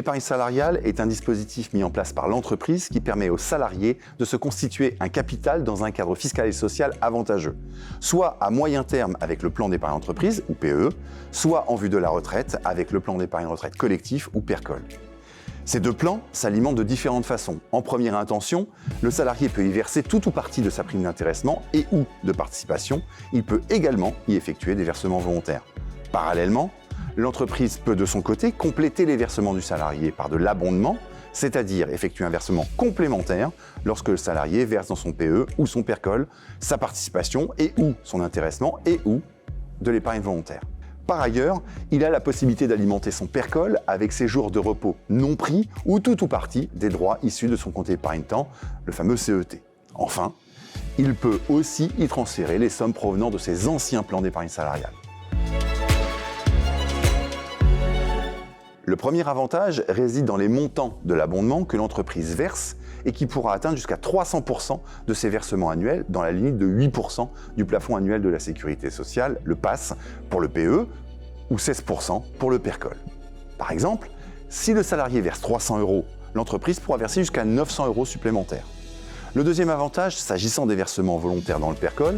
L'épargne salariale est un dispositif mis en place par l'entreprise qui permet aux salariés de se constituer un capital dans un cadre fiscal et social avantageux, soit à moyen terme avec le plan d'épargne entreprise, ou PEE, soit en vue de la retraite avec le plan d'épargne retraite collectif, ou PERCOL. Ces deux plans s'alimentent de différentes façons. En première intention, le salarié peut y verser tout ou partie de sa prime d'intéressement et ou de participation. Il peut également y effectuer des versements volontaires. Parallèlement, l'entreprise peut de son côté compléter les versements du salarié par de l'abondement, c'est-à-dire effectuer un versement complémentaire lorsque le salarié verse dans son PE ou son PERCOL sa participation et ou son intéressement et ou de l'épargne volontaire. Par ailleurs, il a la possibilité d'alimenter son PERCOL avec ses jours de repos non pris ou tout ou partie des droits issus de son compte épargne-temps, le fameux CET. Enfin, il peut aussi y transférer les sommes provenant de ses anciens plans d'épargne salariale. Le premier avantage réside dans les montants de l'abondement que l'entreprise verse et qui pourra atteindre jusqu'à 300% de ses versements annuels dans la limite de 8% du plafond annuel de la sécurité sociale, le PASS, pour le PE, ou 16% pour le PERCOL. Par exemple, si le salarié verse 300 €, l'entreprise pourra verser jusqu'à 900 € supplémentaires. Le deuxième avantage, s'agissant des versements volontaires dans le PERCOL,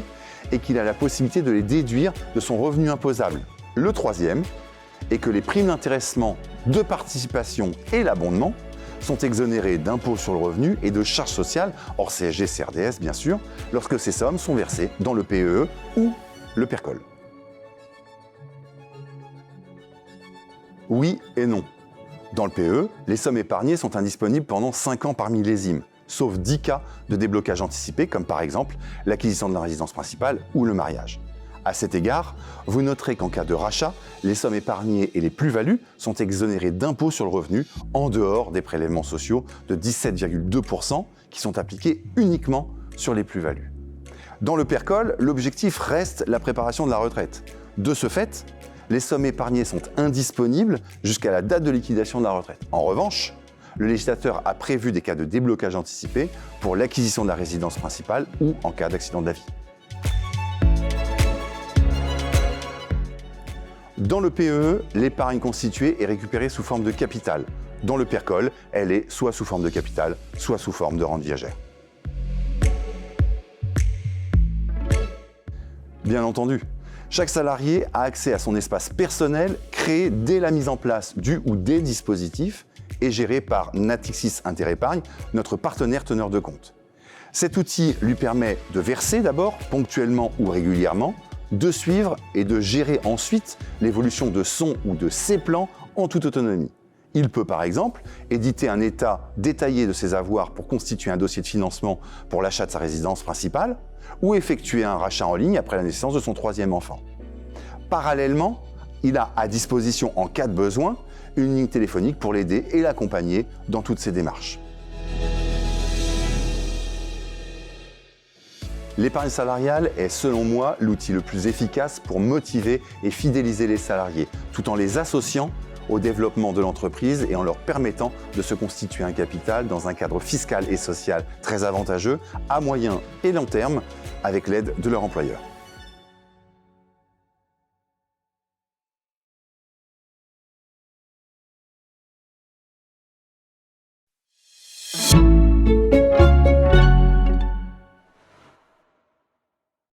est qu'il a la possibilité de les déduire de son revenu imposable. Le troisième est que les primes d'intéressement, de participation et l'abondement sont exonérés d'impôts sur le revenu et de charges sociales, hors CSG, CRDS bien sûr, lorsque ces sommes sont versées dans le PEE ou le PERCOL. Oui et non. Dans le PEE, les sommes épargnées sont indisponibles pendant 5 ans par millésime, sauf 10 cas de déblocage anticipé, comme par exemple l'acquisition de la résidence principale ou le mariage. À cet égard, vous noterez qu'en cas de rachat, les sommes épargnées et les plus-values sont exonérées d'impôts sur le revenu en dehors des prélèvements sociaux de 17,2% qui sont appliqués uniquement sur les plus-values. Dans le PERCOL, l'objectif reste la préparation de la retraite. De ce fait, les sommes épargnées sont indisponibles jusqu'à la date de liquidation de la retraite. En revanche, le législateur a prévu des cas de déblocage anticipé pour l'acquisition de la résidence principale ou en cas d'accident de la vie. Dans le PEE, l'épargne constituée est récupérée sous forme de capital. Dans le PERCOL, elle est soit sous forme de capital, soit sous forme de rente viagère. Bien entendu, chaque salarié a accès à son espace personnel créé dès la mise en place du ou des dispositifs et géré par Natixis Interépargne, notre partenaire teneur de compte. Cet outil lui permet de verser d'abord, ponctuellement ou régulièrement, de suivre et de gérer ensuite l'évolution de son ou de ses plans en toute autonomie. Il peut par exemple éditer un état détaillé de ses avoirs pour constituer un dossier de financement pour l'achat de sa résidence principale ou effectuer un rachat en ligne après la naissance de son 3e enfant. Parallèlement, il a à disposition en cas de besoin une ligne téléphonique pour l'aider et l'accompagner dans toutes ses démarches. L'épargne salariale est, selon moi, l'outil le plus efficace pour motiver et fidéliser les salariés, tout en les associant au développement de l'entreprise et en leur permettant de se constituer un capital dans un cadre fiscal et social très avantageux, à moyen et long terme, avec l'aide de leur employeur.